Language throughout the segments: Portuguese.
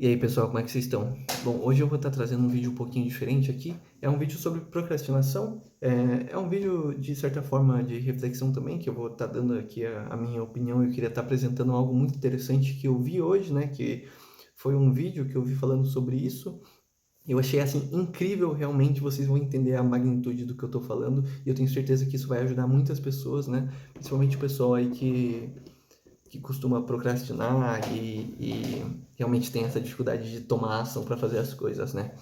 E aí pessoal, como é que vocês estão? Bom, hoje eu vou estar trazendo um vídeo um pouquinho diferente aqui. É um vídeo sobre procrastinação. É um vídeo de certa forma de reflexão também, que eu vou estar dando aqui a minha opinião. Eu queria estar apresentando algo muito interessante que eu vi hoje, né? Que foi um vídeo que eu vi falando sobre isso. Eu achei assim incrível, realmente vocês vão entender a magnitude do que eu estou falando. E eu tenho certeza que isso vai ajudar muitas pessoas, né? Principalmente o pessoal aí que costuma procrastinar e realmente tem essa dificuldade de tomar ação para fazer as coisas, né?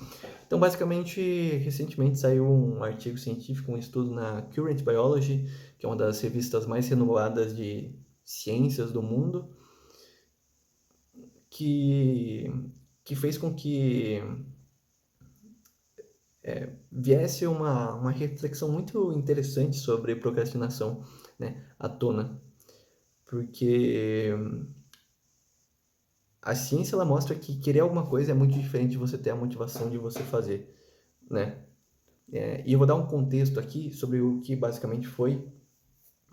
Então, basicamente, recentemente saiu um artigo científico, um estudo na Current Biology, que é uma das revistas mais renomadas de ciências do mundo, que, que fez com que viesse uma reflexão muito interessante sobre procrastinação, né, à tona. Porque a ciência ela mostra que querer alguma coisa é muito diferente de você ter a motivação de você fazer, né? E eu vou dar um contexto aqui sobre o que basicamente foi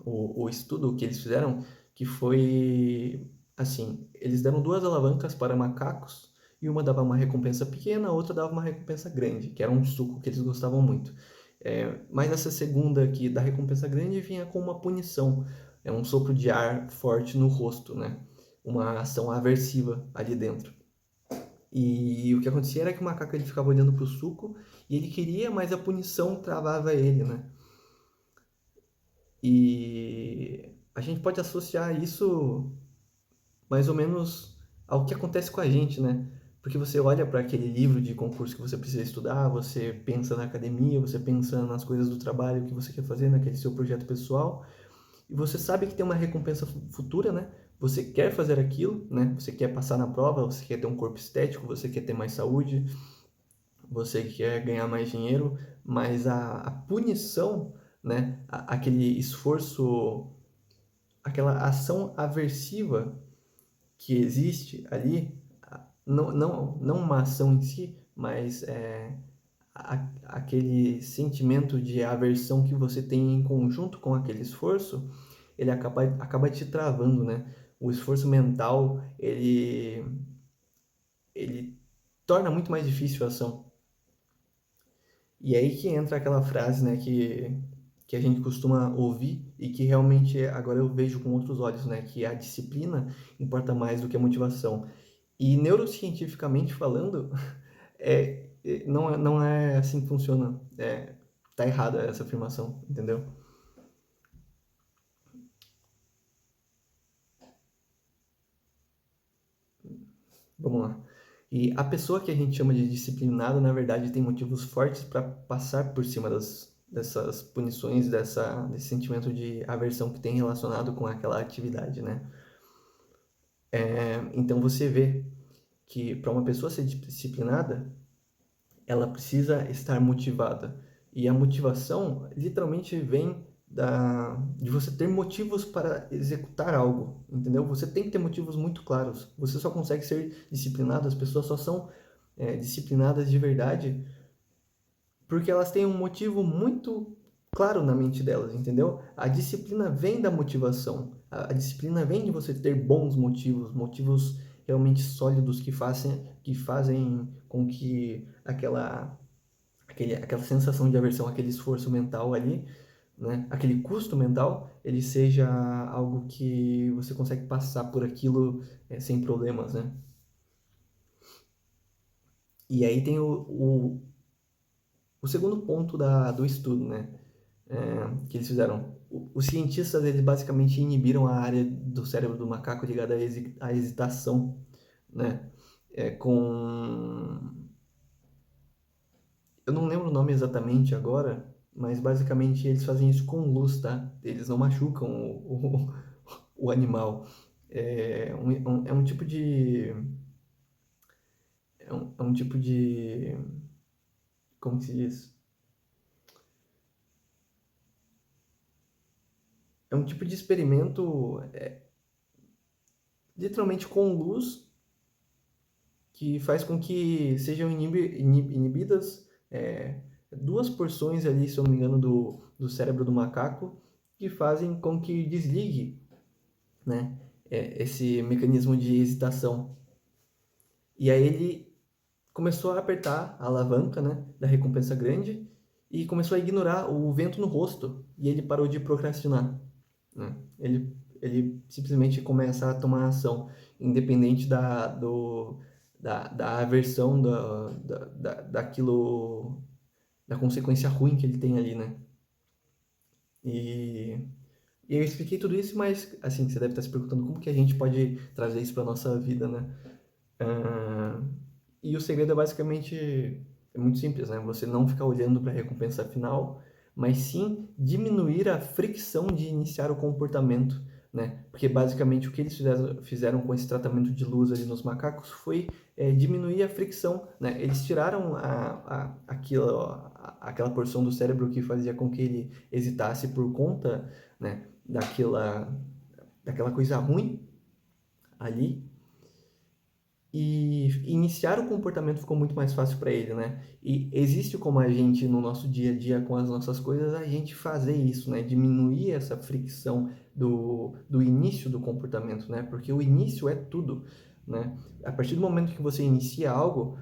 o estudo que eles fizeram, que foi assim, eles deram duas alavancas para macacos e uma dava uma recompensa pequena, a outra dava uma recompensa grande, que era um suco que eles gostavam muito. Mas essa segunda aqui da recompensa grande vinha com uma punição, é um sopro de ar forte no rosto, né? Uma ação aversiva ali dentro. E o que acontecia era que o macaco ele ficava olhando para o suco e ele queria, mas a punição travava ele, né? E a gente pode associar isso mais ou menos ao que acontece com a gente, né? Porque você olha para aquele livro de concurso que você precisa estudar, você pensa na academia, você pensa nas coisas do trabalho que você quer fazer, naquele seu projeto pessoal, e você sabe que tem uma recompensa futura, né? Você quer fazer aquilo, né? Você quer passar na prova, você quer ter um corpo estético, você quer ter mais saúde, você quer ganhar mais dinheiro, mas a punição, né? Aquele esforço, aquela ação aversiva que existe ali, não uma ação em si, mas aquele sentimento de aversão que você tem em conjunto com aquele esforço, ele acaba te travando, né? O esforço mental, ele torna muito mais difícil a ação. E é aí que entra aquela frase, né, que a gente costuma ouvir e que realmente agora eu vejo com outros olhos, né, que a disciplina importa mais do que a motivação. E neurocientificamente falando, não é assim que funciona. Tá errada essa afirmação, entendeu? Vamos lá. E a pessoa que a gente chama de disciplinada, na verdade, tem motivos fortes para passar por cima dessas punições, desse sentimento de aversão que tem relacionado com aquela atividade, né? Então você vê que para uma pessoa ser disciplinada, ela precisa estar motivada. E a motivação literalmente vem de você ter motivos para executar algo, entendeu? Você tem que ter motivos muito claros. Você só consegue ser disciplinado, as pessoas só são disciplinadas de verdade porque elas têm um motivo muito claro na mente delas, entendeu? A disciplina vem da motivação. A disciplina vem de você ter bons motivos, motivos realmente sólidos que fazem com que aquela sensação de aversão, aquele esforço mental ali, né? Aquele custo mental, ele seja algo que você consegue passar por aquilo sem problemas, né? E aí tem o segundo ponto do estudo, né? Que eles fizeram. Os cientistas, eles basicamente inibiram a área do cérebro do macaco ligada à hesitação, né? Com... Eu não lembro o nome exatamente agora, mas basicamente eles fazem isso com luz, tá? Eles não machucam o animal. É um tipo de... É um tipo de... Como que se diz? É um tipo de experimento literalmente com luz que faz com que sejam inibidas duas porções ali, se eu não me engano, do cérebro do macaco, que fazem com que desligue, né, esse mecanismo de hesitação. E aí ele começou a apertar a alavanca, né, da recompensa grande e começou a ignorar o vento no rosto e ele parou de procrastinar, né? Ele simplesmente começa a tomar ação, independente da aversão daquilo, da consequência ruim que ele tem ali, né? E, e eu expliquei tudo isso, mas assim, você deve estar se perguntando como que a gente pode trazer isso para nossa vida, né? Ah, e o segredo é basicamente é muito simples, né? Você não ficar olhando para a recompensa final, mas sim diminuir a fricção de iniciar o comportamento, né? Porque basicamente o que eles fizeram com esse tratamento de luz ali nos macacos foi diminuir a fricção, né? Eles tiraram aquela porção do cérebro que fazia com que ele hesitasse por conta, né, daquela coisa ruim ali, e iniciar o comportamento ficou muito mais fácil para ele, né? E existe como a gente, no nosso dia a dia, com as nossas coisas, a gente fazer isso, né? Diminuir essa fricção do início do comportamento, né? Porque o início é tudo, né? A partir do momento que você inicia algo,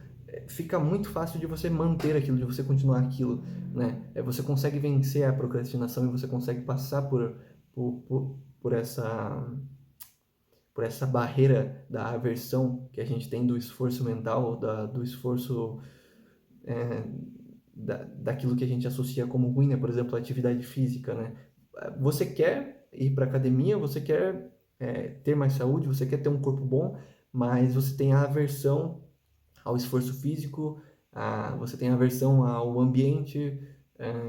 fica muito fácil de você manter aquilo, de você continuar aquilo, né? Você consegue vencer a procrastinação e você consegue passar por essa barreira da aversão que a gente tem do esforço mental, do esforço daquilo que a gente associa como ruim, né? Por exemplo, a atividade física, né? Você quer ir para academia, você quer ter mais saúde, você quer ter um corpo bom, mas você tem a aversão ao esforço físico, você tem a aversão ao ambiente,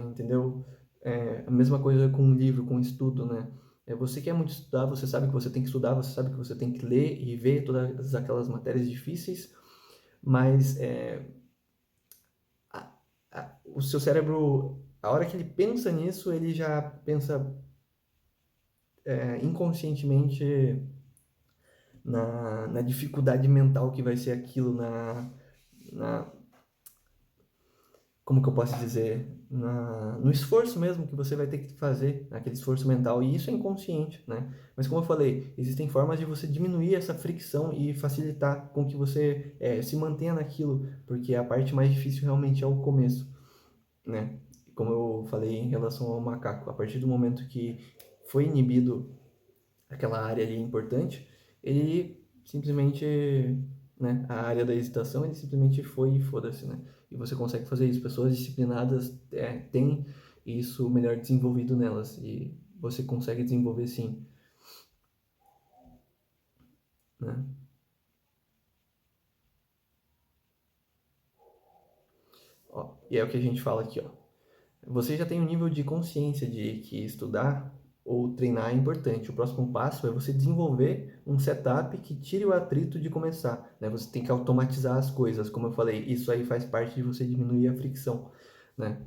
entendeu? A mesma coisa com o livro, com o estudo, né? Você quer muito estudar, você sabe que você tem que estudar, você sabe que você tem que ler e ver todas aquelas matérias difíceis, mas o seu cérebro, a hora que ele pensa nisso, ele já pensa inconscientemente na dificuldade mental que vai ser aquilo, na como que eu posso dizer, no esforço mesmo que você vai ter que fazer, aquele esforço mental, e isso é inconsciente, né? Mas como eu falei, existem formas de você diminuir essa fricção e facilitar com que você se mantenha naquilo, porque a parte mais difícil realmente é o começo, né? Como eu falei em relação ao macaco, a partir do momento que foi inibido aquela área ali importante, ele simplesmente, né, a área da hesitação, ele simplesmente foi e foda-se, né? E você consegue fazer isso. Pessoas disciplinadas têm isso melhor desenvolvido nelas e você consegue desenvolver sim, né? Ó, e é o que a gente fala aqui, ó. Você já tem um nível de consciência de que estudar ou treinar é importante. O próximo passo é você desenvolver um setup que tire o atrito de começar, né? Você tem que automatizar as coisas, como eu falei. Isso aí faz parte de você diminuir a fricção, né?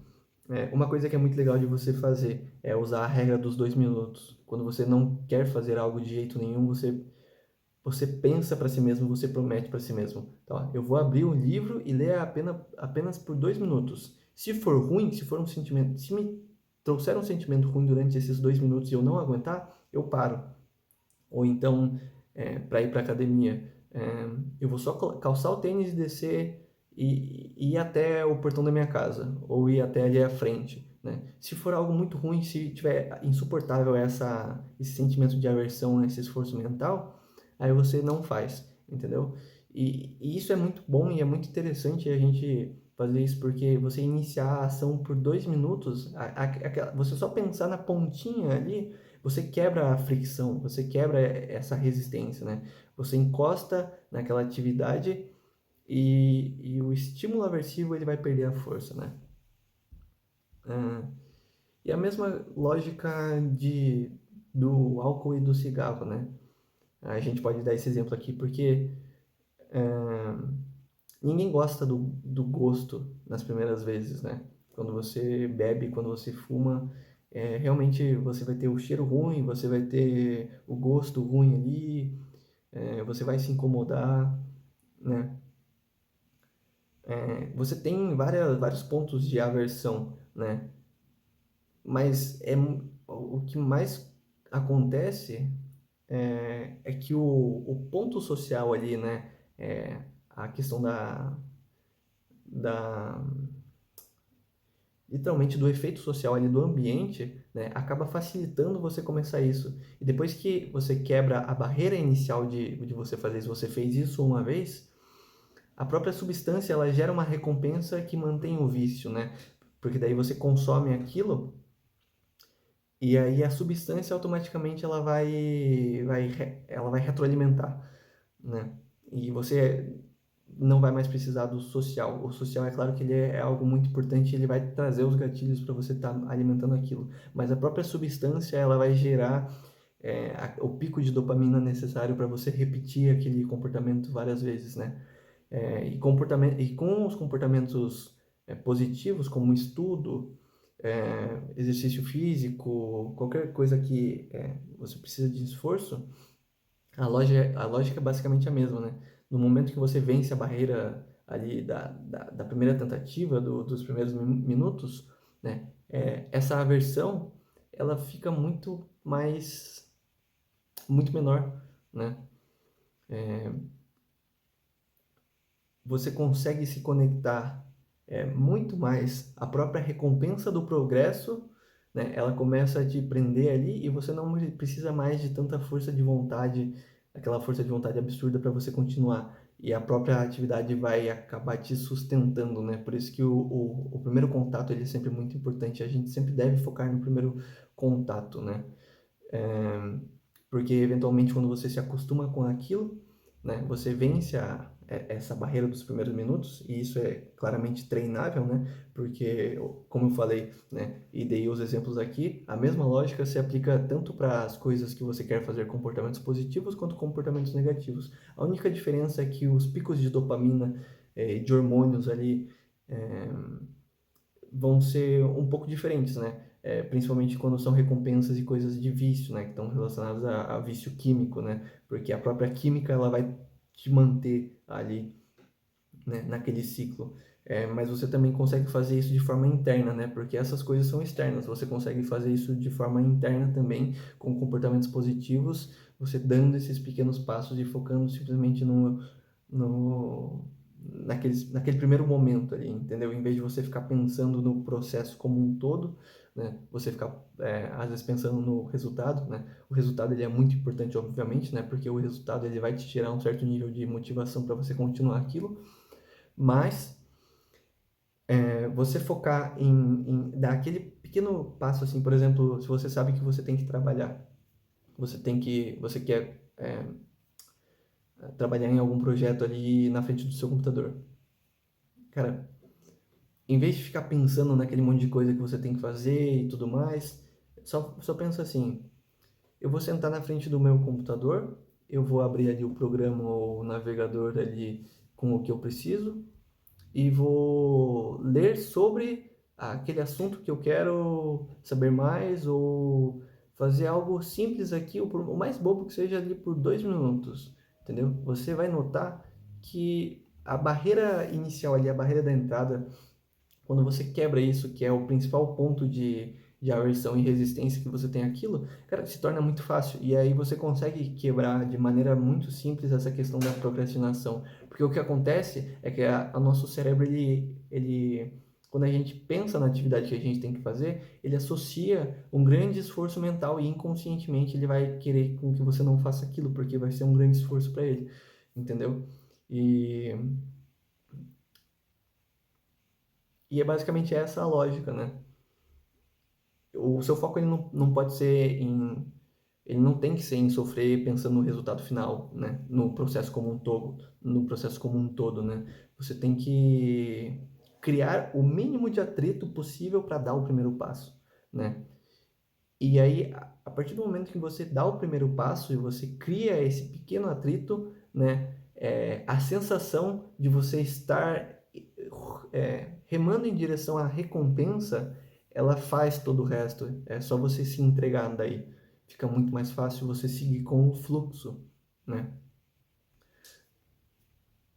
Uma coisa que é muito legal de você fazer é usar a regra dos 2 minutos. Quando você não quer fazer algo de jeito nenhum, você pensa para si mesmo, você promete para si mesmo. Então, ó, eu vou abrir um livro e ler apenas por 2 minutos. Se for ruim, se for um sentimento, se me trouxer um sentimento ruim durante esses 2 minutos e eu não aguentar, eu paro. Ou então, para ir para academia, eu vou só calçar o tênis e descer e ir até o portão da minha casa, ou ir até ali à frente, né? Se for algo muito ruim, se tiver insuportável esse sentimento de aversão, esse esforço mental, aí você não faz, entendeu? E isso é muito bom e é muito interessante a gente fazer isso, porque você iniciar a ação por 2 minutos, você só pensar na pontinha ali, você quebra a fricção, você quebra essa resistência, né? Você encosta naquela atividade e o estímulo aversivo ele vai perder a força, né? Ah, e a mesma lógica do álcool e do cigarro, né? A gente pode dar esse exemplo aqui porque ninguém gosta do gosto nas primeiras vezes, né? Quando você bebe, quando você fuma, realmente você vai ter o cheiro ruim, você vai ter o gosto ruim ali, você vai se incomodar, né? Você tem vários pontos de aversão, né? Mas o que mais acontece é que o ponto social ali, né? a questão da literalmente do efeito social ali do ambiente, né, acaba facilitando você começar isso. E depois que você quebra a barreira inicial de você fazer isso, você fez isso uma vez, a própria substância ela gera uma recompensa que mantém o vício, né? Porque daí você consome aquilo e aí a substância automaticamente ela vai retroalimentar, né? E você não vai mais precisar do social. O social é claro que ele é algo muito importante, ele vai trazer os gatilhos para você estar alimentando aquilo, mas a própria substância ela vai gerar o pico de dopamina necessário para você repetir aquele comportamento várias vezes, né? E com os comportamentos positivos, como estudo, exercício físico, qualquer coisa que você precisa de esforço, a lógica é basicamente a mesma, né? No momento que você vence a barreira ali da primeira tentativa, dos primeiros minutos, né? Essa aversão, ela fica muito menor, né? Você consegue se conectar muito mais à própria recompensa do progresso, né? Ela começa a te prender ali e você não precisa mais de tanta força de vontade, aquela força de vontade absurda para você continuar. E a própria atividade vai acabar te sustentando, né? Por isso que o primeiro contato ele é sempre muito importante. A gente sempre deve focar no primeiro contato, né? Porque eventualmente quando você se acostuma com aquilo, né, você vence essa barreira dos primeiros minutos, e isso é claramente treinável, né, porque, como eu falei, né, e dei os exemplos aqui, a mesma lógica se aplica tanto para as coisas que você quer fazer comportamentos positivos quanto comportamentos negativos. A única diferença é que os picos de dopamina, de hormônios ali, é, vão ser um pouco diferentes, né? Principalmente quando são recompensas e coisas de vício, né? Que estão relacionadas a vício químico, né? Porque a própria química ela vai te manter ali, né? Naquele ciclo. Mas você também consegue fazer isso de forma interna, né? Porque essas coisas são externas. Você consegue fazer isso de forma interna também, com comportamentos positivos, você dando esses pequenos passos e focando simplesmente no, naquele primeiro momento ali, entendeu? Em vez de você ficar pensando no processo como um todo, né? Você ficar, às vezes, pensando no resultado, né? O resultado, ele é muito importante, obviamente, né? Porque o resultado, ele vai te gerar um certo nível de motivação para você continuar aquilo, mas você focar em dar aquele pequeno passo, assim, por exemplo, se você sabe que você tem que trabalhar, você quer trabalhar em algum projeto ali na frente do seu computador. Cara, em vez de ficar pensando naquele monte de coisa que você tem que fazer e tudo mais, só pensa assim: eu vou sentar na frente do meu computador, eu vou abrir ali o programa ou o navegador ali com o que eu preciso e vou ler sobre aquele assunto que eu quero saber mais ou fazer algo simples aqui, o mais bobo que seja ali por 2 minutos, entendeu? Você vai notar que a barreira inicial ali, a barreira da entrada, quando você quebra isso, que é o principal ponto de aversão e resistência que você tem àquilo, cara, se torna muito fácil. E aí você consegue quebrar de maneira muito simples essa questão da procrastinação. Porque o que acontece é que o nosso cérebro, quando a gente pensa na atividade que a gente tem que fazer, ele associa um grande esforço mental e inconscientemente ele vai querer com que você não faça aquilo, porque vai ser um grande esforço para ele, entendeu? E E é basicamente essa a lógica, né? O seu foco ele não pode ser em. Ele não tem que ser em sofrer pensando no resultado final, né? No processo como um todo, né? Você tem que criar o mínimo de atrito possível para dar o primeiro passo, né? E aí, a partir do momento que você dá o primeiro passo e você cria esse pequeno atrito, né? A sensação de você estar remando em direção à recompensa, ela faz todo o resto. É só você se entregar daí. Fica muito mais fácil você seguir com o fluxo, né?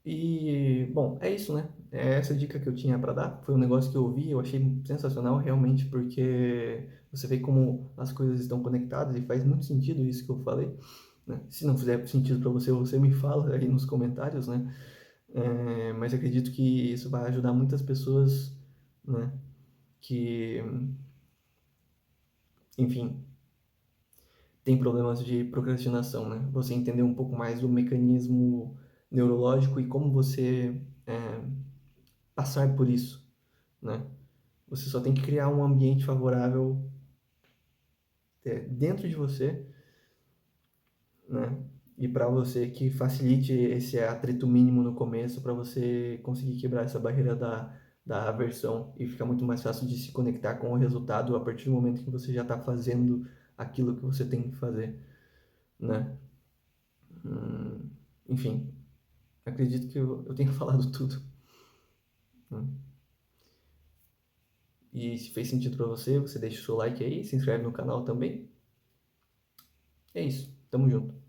E, bom, é isso, né? É essa dica que eu tinha para dar. Foi um negócio que eu vi, eu achei sensacional realmente, porque você vê como as coisas estão conectadas e faz muito sentido isso que eu falei, né? Se não fizer sentido para você, você me fala aí nos comentários, né? Mas acredito que isso vai ajudar muitas pessoas, né, que, enfim, tem problemas de procrastinação, né? Você entender um pouco mais do mecanismo neurológico e como você passar por isso, né? Você só tem que criar um ambiente favorável dentro de você, né? E para você que facilite esse atrito mínimo no começo para você conseguir quebrar essa barreira da aversão e ficar muito mais fácil de se conectar com o resultado a partir do momento que você já está fazendo aquilo que você tem que fazer, né? Enfim, acredito que eu tenha falado tudo, né? E se fez sentido para você, você deixa o seu like aí, se inscreve no canal também. É isso, tamo junto.